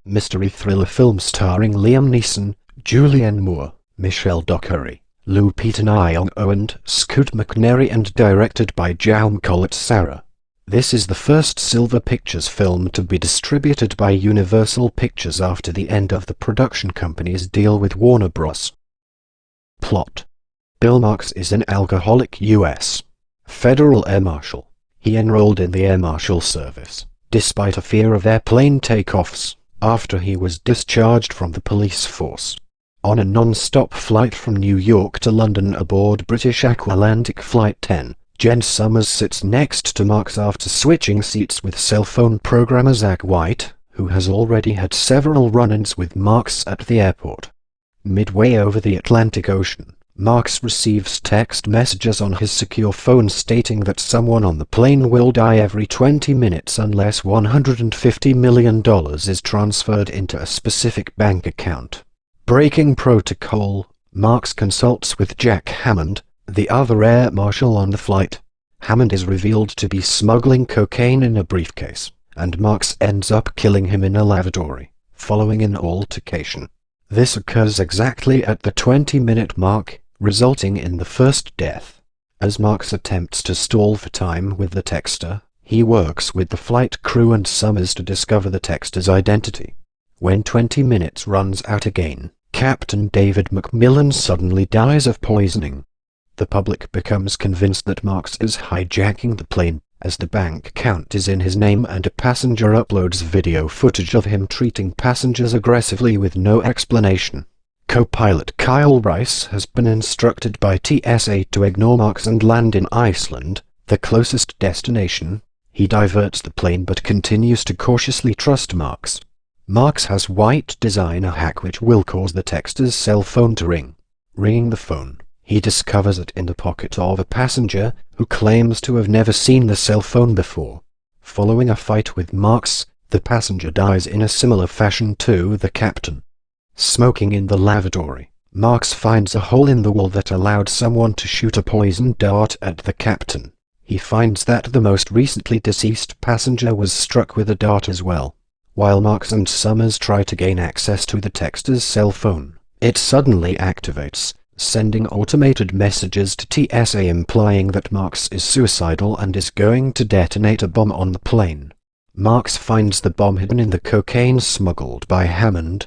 mystery thriller film starring Liam Neeson, Julianne Moore, Michelle Dockery, Lupita Nyong'o and Scoot McNairy, and directed by Jaume Collet-Serra. This is the first Silver Pictures film to be distributed by Universal Pictures after the end of the production company's deal with Warner Bros. Plot: Bill Marks is an alcoholic U.S. federal air marshal. He enrolled in the Air Marshal Service, despite a fear of airplane takeoffs, after he was discharged from the police force. On a non-stop flight from New York to London aboard British Atlantic Flight 10, Jen Summers sits next to Marks after switching seats with cell phone programmer Zach White, who has already had several run-ins with Marks at the airport. Midway over the Atlantic Ocean, Marks receives text messages on his secure phone stating that someone on the plane will die every 20 minutes unless $150 million is transferred into a specific bank account. Breaking protocol, Marks consults with Jack Hammond, the other air marshal on the flight. Hammond is revealed to be smuggling cocaine in a briefcase, and Marks ends up killing him in a lavatory, following an altercation. This occurs exactly at the 20-minute mark, resulting in the first death. As Marks attempts to stall for time with the texter, he works with the flight crew and Summers to discover the texter's identity. When 20 minutes runs out again, Captain David McMillan suddenly dies of poisoning. The public becomes convinced that Marks is hijacking the plane, as the bank account is in his name and a passenger uploads video footage of him treating passengers aggressively with no explanation. Co-pilot Kyle Rice has been instructed by TSA to ignore Marks and land in Iceland, the closest destination. He diverts the plane but continues to cautiously trust Marks. Marks has White design a hack which will cause the texter's cell phone to ring. Ringing the phone, he discovers it in the pocket of a passenger, who claims to have never seen the cell phone before. Following a fight with Marks, the passenger dies in a similar fashion to the captain. Smoking in the lavatory, Marks finds a hole in the wall that allowed someone to shoot a poison dart at the captain. He finds that the most recently deceased passenger was struck with a dart as well. While Marks and Summers try to gain access to the texter's cell phone, it suddenly activates, sending automated messages to TSA implying that Marks is suicidal and is going to detonate a bomb on the plane. Marks finds the bomb hidden in the cocaine smuggled by Hammond,